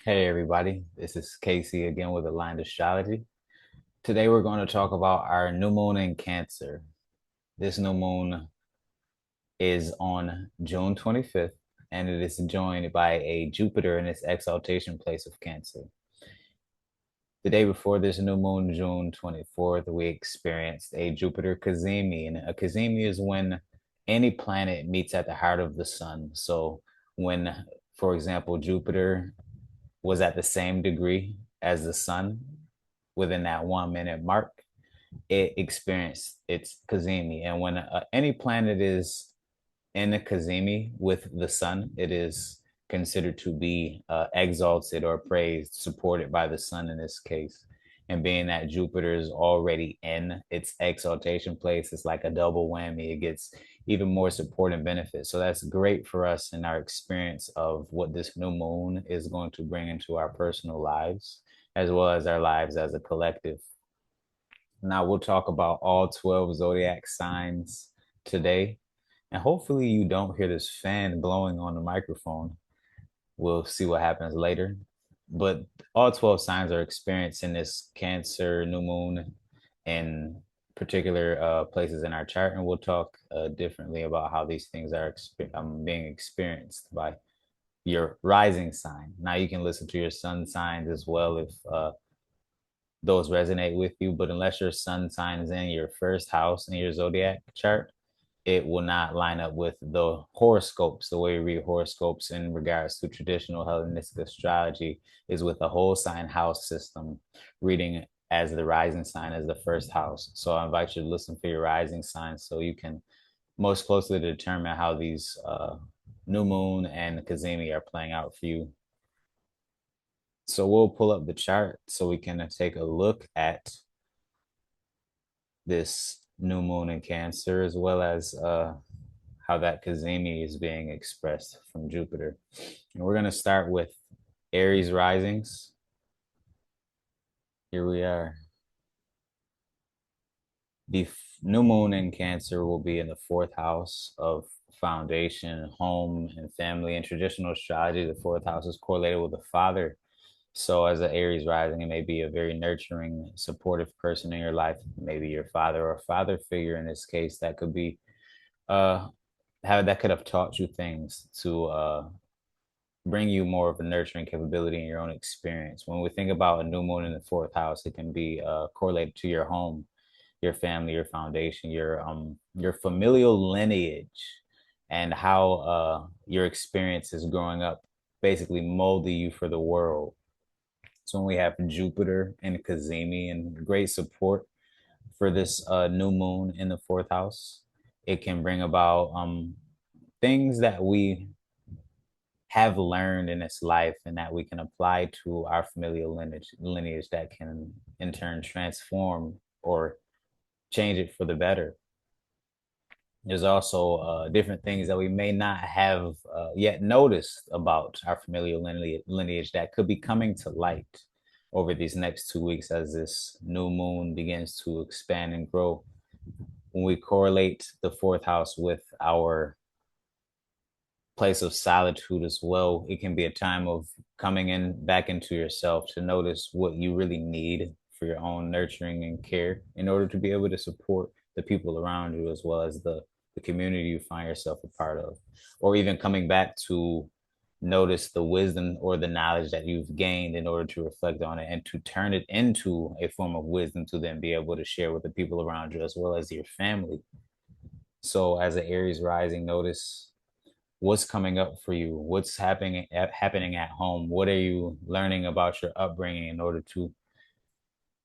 Hey everybody, this is Casey again with Aligned Astrology. Today we're going to talk about our new moon in Cancer. This new moon is on June 25th, and it is joined by a Jupiter in its exaltation place of Cancer. The day before this new moon, June 24th, we experienced a Jupiter Cazimi, and a Cazimi is when any planet meets at the heart of the sun. So when, for example, Jupiter was at the same degree as the sun within that 1 minute mark, it experienced its Cazimi. And when any planet is in a Cazimi with the sun, it is considered to be exalted or praised, supported by the sun in this case. And being that Jupiter is already in its exaltation place, it's like a double whammy. It gets even more support and benefit. So that's great for us in our experience of what this new moon is going to bring into our personal lives, as well as our lives as a collective. Now we'll talk about all 12 zodiac signs today. And hopefully you don't hear this fan blowing on the microphone. We'll see what happens later. But all 12 signs are experiencing this Cancer new moon in particular places in our chart. And we'll talk differently about how these things are being experienced by your rising sign. Now you can listen to your sun signs as well if those resonate with you. But unless your sun sign is in your first house in your zodiac chart, it will not line up with the horoscopes. The way we read horoscopes in regards to traditional Hellenistic astrology is with a whole sign house system, reading as the rising sign as the first house. So I invite you to listen for your rising sign so you can most closely determine how these new moon and Cazimi are playing out for you. So we'll pull up the chart so we can take a look at this new moon in Cancer, as well as how that Cazimi is being expressed from Jupiter. And we're going to start with Aries risings. Here we are. The new moon in Cancer will be in the fourth house of foundation, home, and family. In traditional astrology, the fourth house is correlated with the father. So, as an Aries rising, it may be a very nurturing, supportive person in your life, maybe your father or father figure in this case. That could be uh how that could have taught you things to bring you more of a nurturing capability in your own experience. When we think about a new moon in the fourth house, it can be correlated to your home, your family, your foundation, your familial lineage, and how your experiences growing up basically molded you for the world. So when we have Jupiter and Cazimi and great support for this new moon in the fourth house, it can bring about things that we have learned in this life and that we can apply to our familial lineage that can in turn transform or change it for the better. There's also different things that we may not have yet noticed about our familial lineage that could be coming to light over these next 2 weeks as this new moon begins to expand and grow. When we correlate the fourth house with our place of solitude as well, it can be a time of coming in back into yourself to notice what you really need for your own nurturing and care in order to be able to support the people around you as well as the community you find yourself a part of, or even coming back to notice the wisdom or the knowledge that you've gained in order to reflect on it and to turn it into a form of wisdom to then be able to share with the people around you as well as your family. So as an Aries rising, notice what's coming up for you, what's happening at home, what are you learning about your upbringing in order to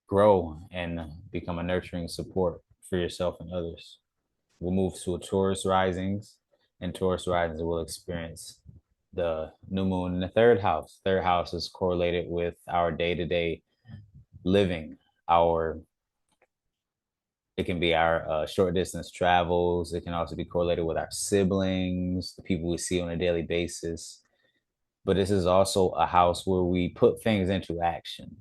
grow and become a nurturing support for yourself and others. We'll move to a Taurus risings, and Taurus risings will experience the new moon in the third house. Third house is correlated with our day-to-day living, our it can be our short distance travels. It can also be correlated with our siblings, the people we see on a daily basis. But this is also a house where we put things into action.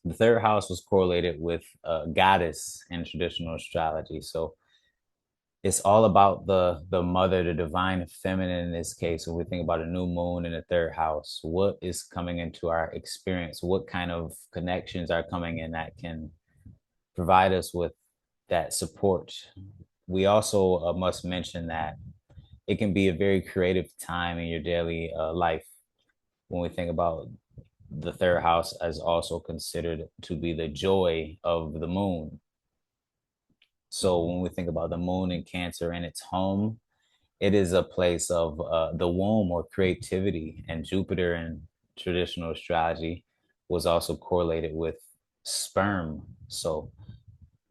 The third house was correlated with a goddess in traditional astrology. So it's all about the mother, the divine feminine in this case. When we think about a new moon in the third house, what is coming into our experience? What kind of connections are coming in that can provide us with that support? We also must mention that it can be a very creative time in your daily life. When we think about the third house as also considered to be the joy of the moon. So when we think about the moon in Cancer and its home, it is a place of the womb or creativity. And Jupiter in traditional astrology was also correlated with sperm. So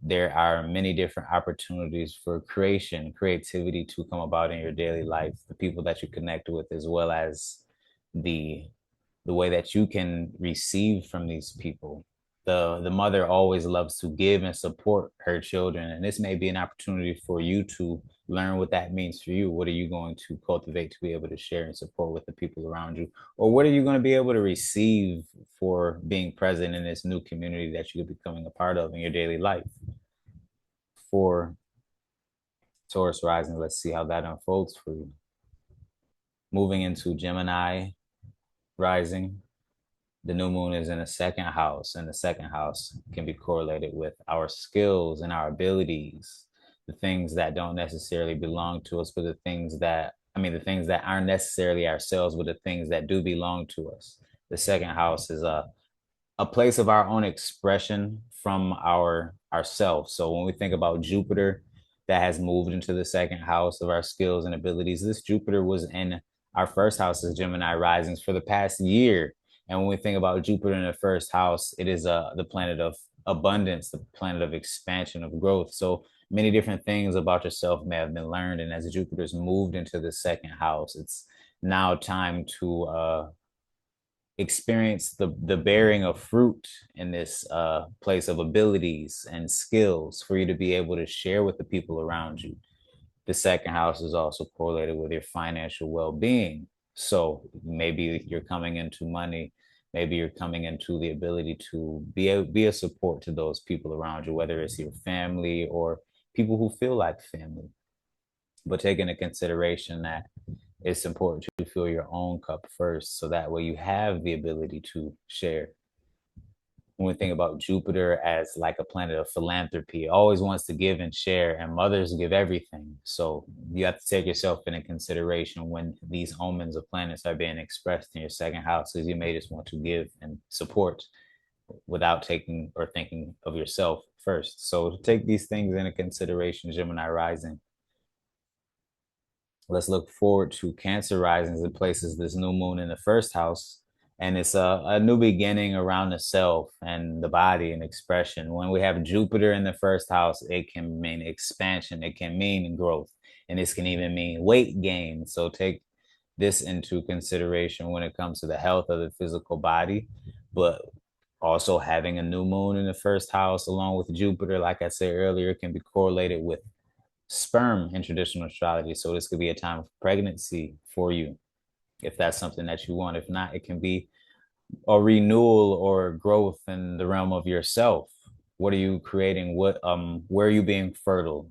there are many different opportunities for creation, creativity to come about in your daily life, the people that you connect with, as well as the the way that you can receive from these people. The mother always loves to give and support her children, and this may be an opportunity for you to learn what that means for you. What are you going to cultivate to be able to share and support with the people around you? Or what are you going to be able to receive for being present in this new community that you're becoming a part of in your daily life? For Taurus rising, let's see how that unfolds for you. Moving into Gemini rising, the new moon is in the second house, and the second house can be correlated with our skills and our abilities, the things that don't necessarily belong to us, but the things that, the things that aren't necessarily ourselves, but the things that do belong to us. The second house is a place of our own expression from ourselves. So when we think about Jupiter that has moved into the second house of our skills and abilities, this Jupiter was in our first house as Gemini risings for the past year. And when we think about Jupiter in the first house, it is the planet of abundance, the planet of expansion, of growth. So many different things about yourself may have been learned. And as Jupiter's moved into the second house, it's now time to experience the bearing of fruit in this place of abilities and skills for you to be able to share with the people around you. The second house is also correlated with your financial well-being. So maybe you're coming into money, maybe you're coming into the ability to be a support to those people around you, whether it's your family or people who feel like family. But take into consideration that it's important to fill your own cup first so that way you have the ability to share. When we think about Jupiter as like a planet of philanthropy, it always wants to give and share, and mothers give everything. So you have to take yourself into consideration when these omens of planets are being expressed in your second house, because you may just want to give and support without taking or thinking of yourself first. So take these things into consideration, Gemini rising. Let's look forward to Cancer risings and places this new moon in the first house. And it's a new beginning around the self and the body and expression. When we have Jupiter in the first house, it can mean expansion, it can mean growth, and this can even mean weight gain. So take this into consideration when it comes to the health of the physical body. But also having a new moon in the first house, along with Jupiter, like I said earlier, can be correlated with sperm in traditional astrology. So this could be a time of pregnancy for you if that's something that you want. If not, it can be a renewal or growth in the realm of yourself. What are you creating? Where are you being fertile?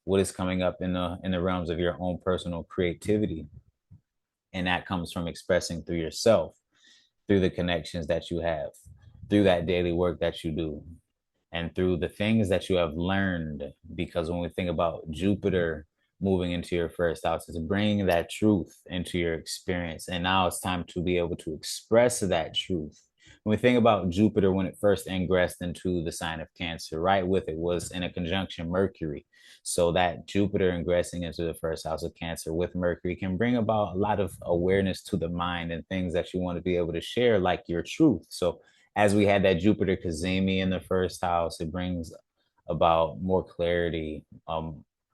What is coming up in the realms of your own personal creativity? And that comes from expressing through yourself, through the connections that you have, through that daily work that you do, and through the things that you have learned. Because when we think about Jupiter moving into your first house, it's bringing that truth into your experience. And now it's time to be able to express that truth. When we think about Jupiter, when it first ingressed into the sign of Cancer, right with it was in a conjunction Mercury. So that Jupiter ingressing into the first house of Cancer with Mercury can bring about a lot of awareness to the mind and things that you want to be able to share, like your truth. So as we had that Jupiter Cazimi in the first house, it brings about more clarity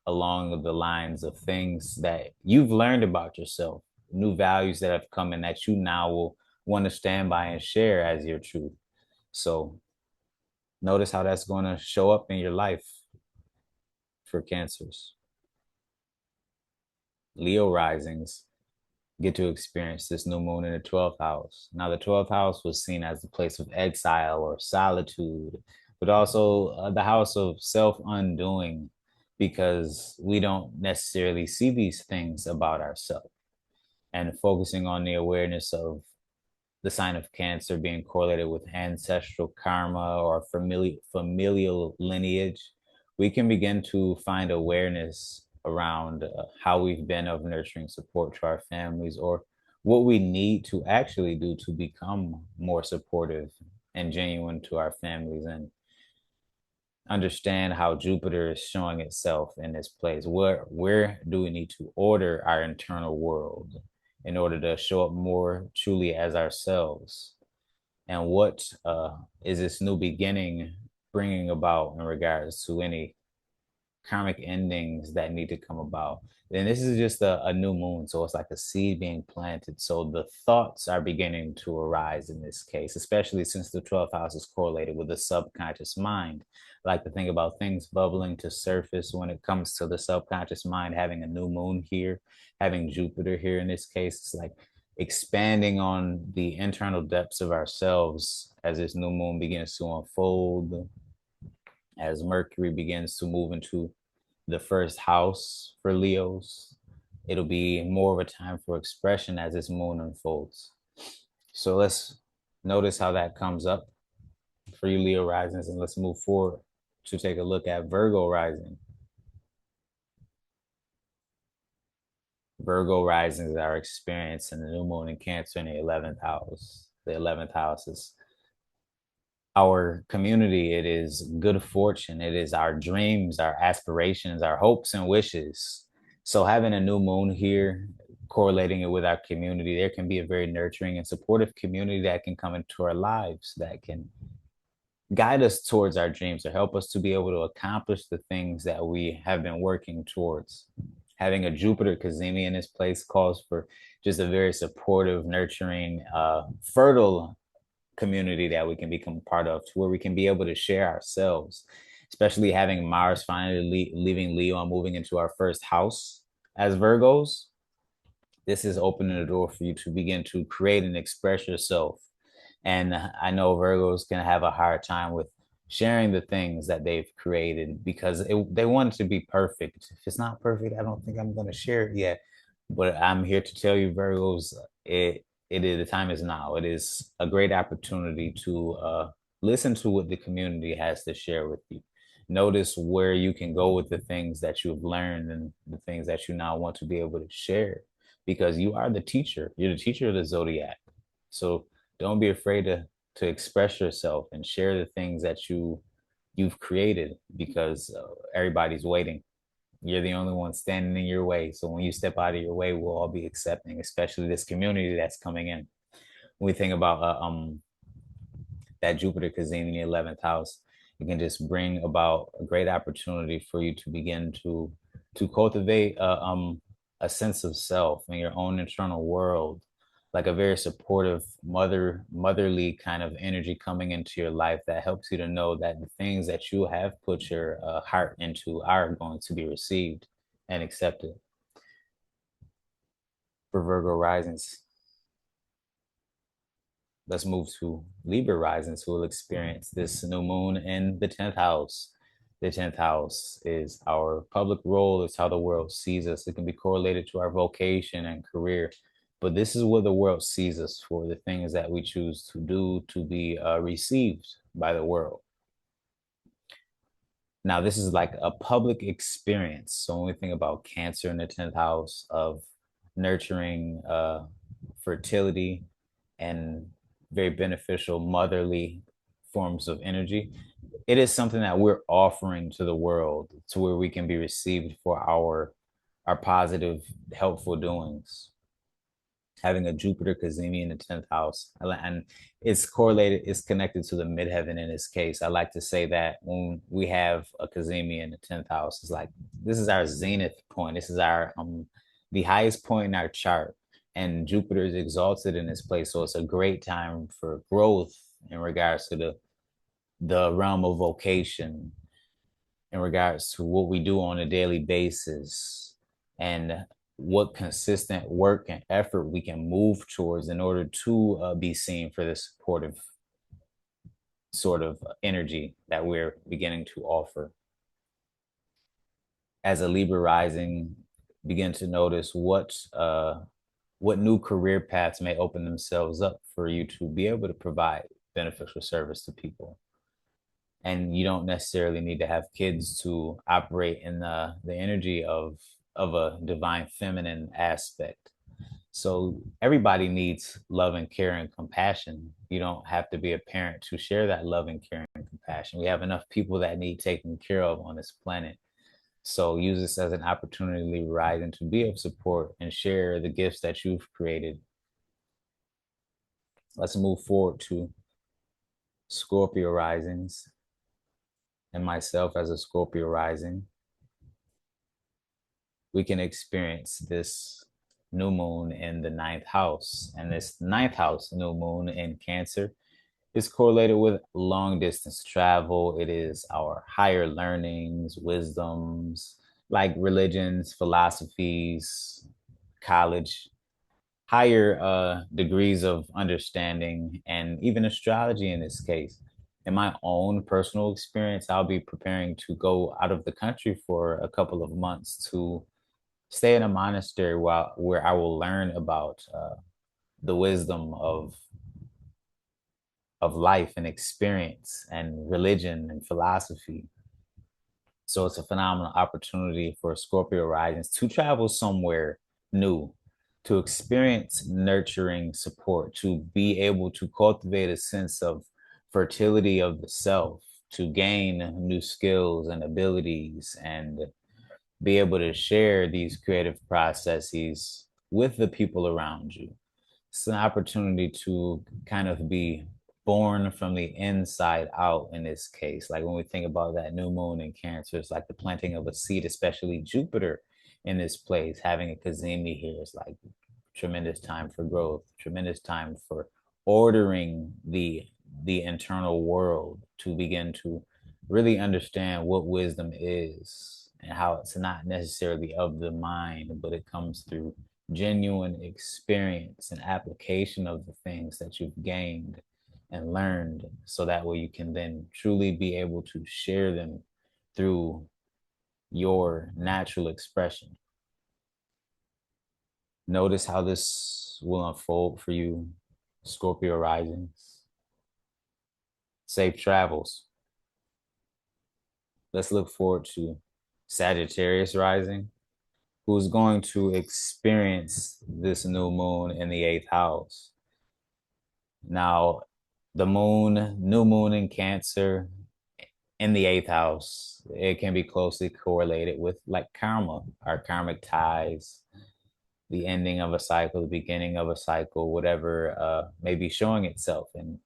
along the lines of things that you've learned about yourself, new values that have come in that you now will want to stand by and share as your truth. So notice how that's going to show up in your life for Cancers. Leo risings get to experience this new moon in the 12th house. Now, the 12th house was seen as the place of exile or solitude, but also the house of self undoing, because we don't necessarily see these things about ourselves. And focusing on the awareness of the sign of Cancer being correlated with ancestral karma or familial lineage, we can begin to find awareness around how we've been of nurturing support to our families, or what we need to actually do to become more supportive and genuine to our families, and understand how Jupiter is showing itself in this place. Where do we need to order our internal world in order to show up more truly as ourselves? And what is this new beginning bringing about in regards to any karmic endings that need to come about? And this is just a new moon, so it's like a seed being planted. So the thoughts are beginning to arise in this case, especially since the 12th house is correlated with the subconscious mind. I like to think about things bubbling to surface when it comes to the subconscious mind. Having a new moon here, having Jupiter here in this case, it's like expanding on the internal depths of ourselves as this new moon begins to unfold, as Mercury begins to move into the first house for Leos. It'll be more of a time for expression as this moon unfolds. So let's notice how that comes up for you, Leo risings, and let's move forward to take a look at Virgo rising. Virgo risings are experiencing the new moon in Cancer in the 11th house. The 11th house is our community, it is good fortune, it is our dreams, our aspirations, our hopes and wishes. So having a new moon here, correlating it with our community, there can be a very nurturing and supportive community that can come into our lives, that can guide us towards our dreams or help us to be able to accomplish the things that we have been working towards. Having a Jupiter Cazimi in this place calls for just a very supportive, nurturing, fertile community that we can become part of, to where we can be able to share ourselves, especially having Mars finally leaving Leo and moving into our first house as Virgos. This is opening the door for you to begin to create and express yourself. And I know Virgos can have a hard time with sharing the things that they've created because they want it to be perfect. If it's not perfect, I don't think I'm going to share it yet. But I'm here to tell you, Virgos, it is, the time is now. It is a great opportunity to listen to what the community has to share with you. Notice where you can go with the things that you've learned and the things that you now want to be able to share, because you are the teacher. You're the teacher of the zodiac. So don't be afraid to express yourself and share the things that you've created, because everybody's waiting. You're the only one standing in your way. So when you step out of your way, we'll all be accepting, especially this community that's coming in. When we think about that Jupiter Cazimi in the 11th house, it can just bring about a great opportunity for you to begin to cultivate a sense of self in your own internal world, like a very supportive motherly kind of energy coming into your life that helps you to know that the things that you have put your heart into are going to be received and accepted. For Virgo risings, let's move to Libra risings, who will experience this new moon in the 10th house. The 10th house is our public role, it's how the world sees us. It can be correlated to our vocation and career, but this is what the world sees us for, the things that we choose to do to be received by the world. Now, this is like a public experience. So when we think about Cancer in the 10th house of nurturing fertility and very beneficial motherly forms of energy, it is something that we're offering to the world to where we can be received for our positive, helpful doings. Having a Jupiter Cazimi in the 10th house, and it's correlated, it's connected to the midheaven in this case. I like to say that when we have a Cazimi in the 10th house, it's like this is our zenith point. This is our the highest point in our chart, and Jupiter is exalted in this place. So it's a great time for growth in regards to the realm of vocation, in regards to what we do on a daily basis, and what consistent work and effort we can move towards in order to be seen for the supportive sort of energy that we're beginning to offer. as a Libra rising, begin to notice what new career paths may open themselves up for you to be able to provide beneficial service to people. And you don't necessarily need to have kids to operate in the energy of a divine feminine aspect. So everybody needs love and care and compassion. You don't have to be a parent to share that love and care and compassion. We have enough people that need taken care of on this planet. So use this as an opportunity to rise and to be of support and share the gifts that you've created. Let's move forward to Scorpio risings and myself as a Scorpio rising. We can experience this new moon in the ninth house. And this ninth house new moon in Cancer is correlated with long distance travel. It is our higher learnings, wisdoms, like religions, philosophies, college, higher degrees of understanding, and even astrology in this case. In my own personal experience, I'll be preparing to go out of the country for a couple of months to stay in a monastery where I will learn about the wisdom of life and experience and religion and philosophy. So it's a phenomenal opportunity for Scorpio risings to travel somewhere new, to experience nurturing support, to be able to cultivate a sense of fertility of the self, to gain new skills and abilities, and be able to share these creative processes with the people around you. It's an opportunity to kind of be born from the inside out in this case. Like when we think about that new moon in Cancer, it's like the planting of a seed, especially Jupiter in this place. Having a Cazimi here is like tremendous time for growth, tremendous time for ordering the internal world to begin to really understand what wisdom is and how it's not necessarily of the mind, but it comes through genuine experience and application of the things that you've gained and learned, so that way you can then truly be able to share them through your natural expression. Notice how this will unfold for you, Scorpio risings. Safe travels. Let's look forward to Sagittarius rising, who's going to experience this new moon in the eighth house. Now, the new moon in Cancer in the eighth house, it can be closely correlated with like karma, our karmic ties, the ending of a cycle, the beginning of a cycle, whatever may be showing itself. And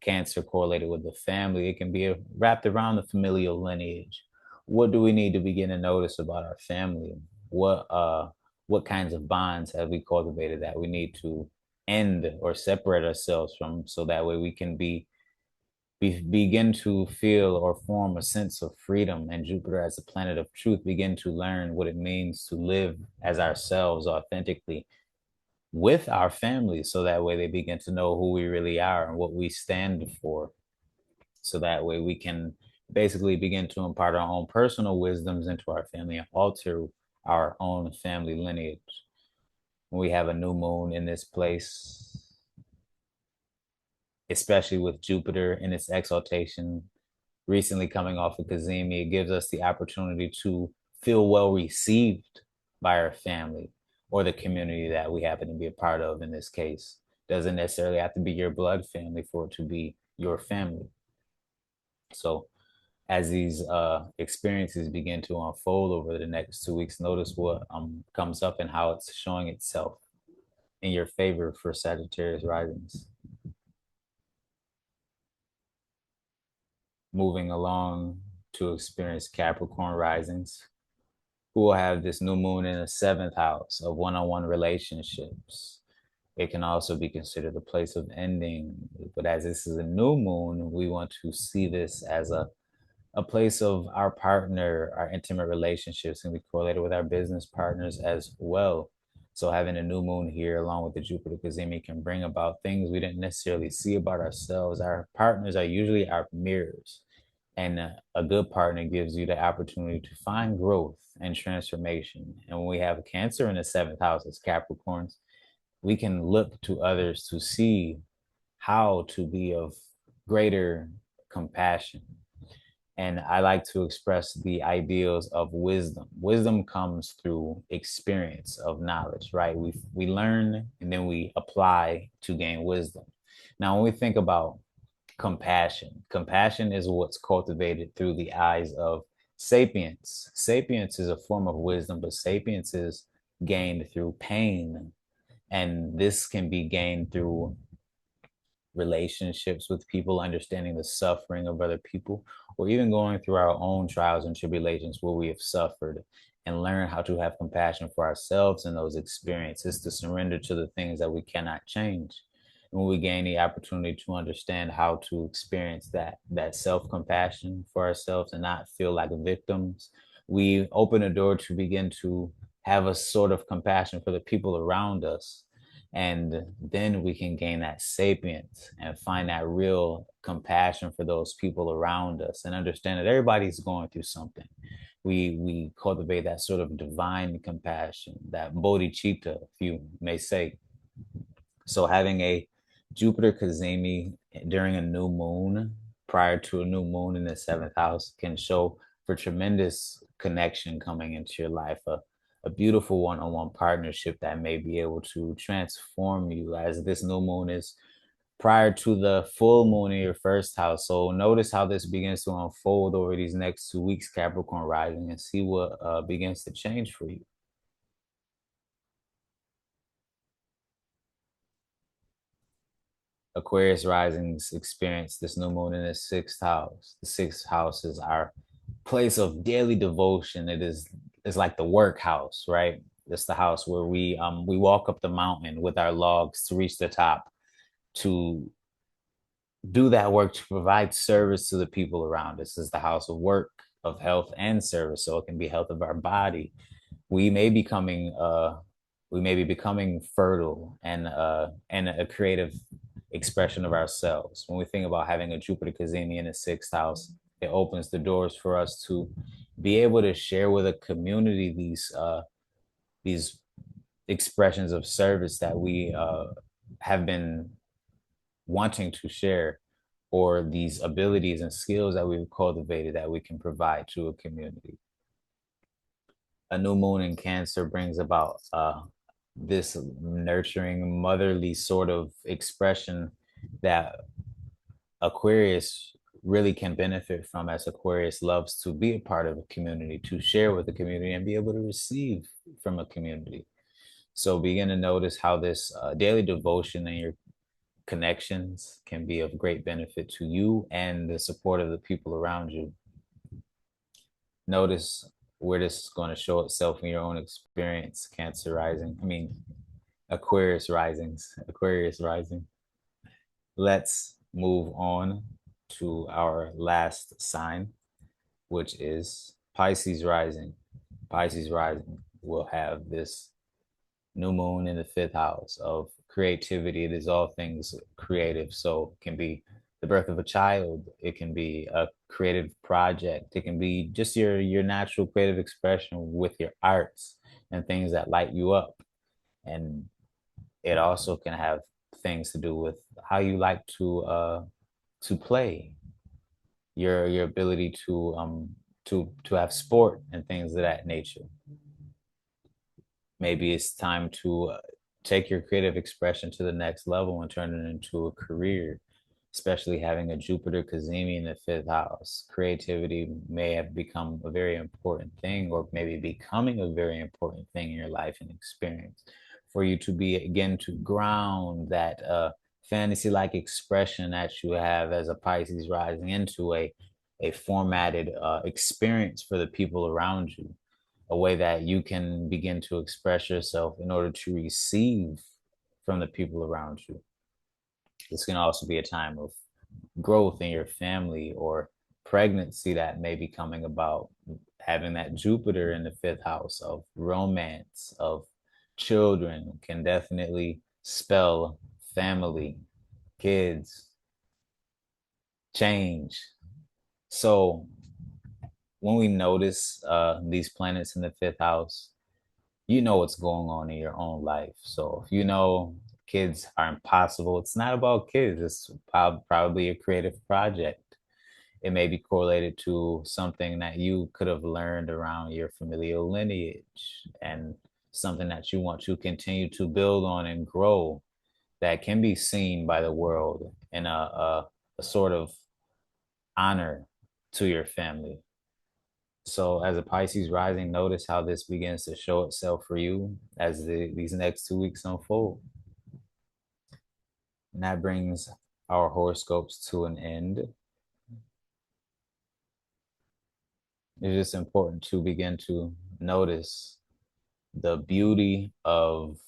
Cancer correlated with the family, it can be wrapped around the familial lineage. What do we need to begin to notice about our family? What kinds of bonds have we cultivated that we need to end or separate ourselves from, so that way we can begin to feel or form a sense of freedom, and Jupiter as the planet of truth begin to learn what it means to live as ourselves authentically with our families, so that way they begin to know who we really are and what we stand for, so that way we can basically begin to impart our own personal wisdoms into our family and alter our own family lineage. When we have a new moon in this place, especially with Jupiter in its exaltation, recently coming off of Cazimi, it gives us the opportunity to feel well received by our family or the community that we happen to be a part of in this case. Doesn't necessarily have to be your blood family for it to be your family. So as these experiences begin to unfold over the next 2 weeks, notice what comes up and how it's showing itself in your favor for Sagittarius risings. Moving along to experience Capricorn risings, who will have this new moon in the seventh house of one-on-one relationships. It can also be considered a place of ending, but as this is a new moon, we want to see this as a place of our partner, our intimate relationships, and we correlate it with our business partners as well. So having a new moon here along with the Jupiter Cazimi can bring about things we didn't necessarily see about ourselves. Our partners are usually our mirrors. And a good partner gives you the opportunity to find growth and transformation. And when we have Cancer in the seventh house as Capricorns, we can look to others to see how to be of greater compassion. And I like to express the ideals of wisdom. Wisdom comes through experience of knowledge, right? We learn and then we apply to gain wisdom. Now, when we think about compassion, compassion is what's cultivated through the eyes of sapience. Sapience is a form of wisdom, but sapience is gained through pain. And this can be gained through relationships with people, understanding the suffering of other people, or even going through our own trials and tribulations where we have suffered and learn how to have compassion for ourselves in those experiences, to surrender to the things that we cannot change. And when we gain the opportunity to understand how to experience that self-compassion for ourselves and not feel like victims, we open a door to begin to have a sort of compassion for the people around us, and then we can gain that sapience and find that real compassion for those people around us and understand that everybody's going through something. We cultivate that sort of divine compassion, that bodhicitta, if you may say. So having a Jupiter Cazimi during a new moon, prior to a new moon in the seventh house, can show for tremendous connection coming into your life, a beautiful one-on-one partnership that may be able to transform you, as this new moon is prior to the full moon in your first house. So notice how this begins to unfold over these next 2 weeks, Capricorn rising, and see what begins to change for you. Aquarius risings experience this new moon in the sixth house. The sixth house is our place of daily devotion. It's like the work house, right? It's the house where we walk up the mountain with our logs to reach the top, to do that work, to provide service to the people around us. This is the house of work, of health and service. So it can be health of our body. We may becoming we may be becoming fertile and a creative expression of ourselves. When we think about having a Jupiter Cazimi in the sixth house, it opens the doors for us to be able to share with a community these expressions of service that we have been wanting to share, or these abilities and skills that we've cultivated that we can provide to a community. A new moon in Cancer brings about this nurturing, motherly sort of expression that Aquarius really can benefit from, as Aquarius loves to be a part of a community, to share with the community, and be able to receive from a community. So begin to notice how this daily devotion and your connections can be of great benefit to you and the support of the people around you. Notice where this is going to show itself in your own experience, Cancer rising. I mean, Aquarius risings, Aquarius rising. Let's move on to our last sign, which is Pisces rising. Pisces rising will have this new moon in the fifth house of creativity. It is all things creative. So it can be the birth of a child. It can be a creative project. It can be just your natural creative expression with your arts and things that light you up. And it also can have things to do with how you like to play, your ability to have sport and things of that nature. Maybe it's time to take your creative expression to the next level and turn it into a career, especially having a Jupiter Cazimi in the fifth house. Creativity may have become a very important thing, or maybe becoming a very important thing in your life and experience, for you to be again to ground that fantasy-like expression that you have as a Pisces rising into a formatted experience for the people around you, a way that you can begin to express yourself in order to receive from the people around you. This can also be a time of growth in your family or pregnancy that may be coming about. Having that Jupiter in the fifth house of romance, of children, can definitely spell family, kids, change. So when we notice these planets in the fifth house, you know what's going on in your own life. So if you know kids are impossible, it's not about kids. It's probably a creative project. It may be correlated to something that you could have learned around your familial lineage and something that you want to continue to build on and grow that can be seen by the world in a sort of honor to your family. So, as a Pisces rising, notice how this begins to show itself for you as these next 2 weeks unfold. And that brings our horoscopes to an end. It's just important to begin to notice the beauty of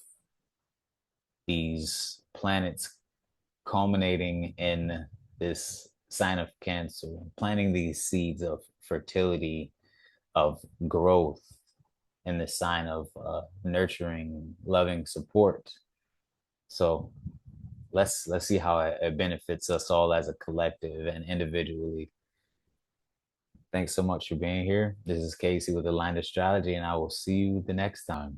these planets culminating in this sign of Cancer, planting these seeds of fertility, of growth in the sign of nurturing, loving support. So let's see how it benefits us all as a collective and individually. Thanks so much for being here. This is Casey with Aligned Astrology, and I will see you the next time.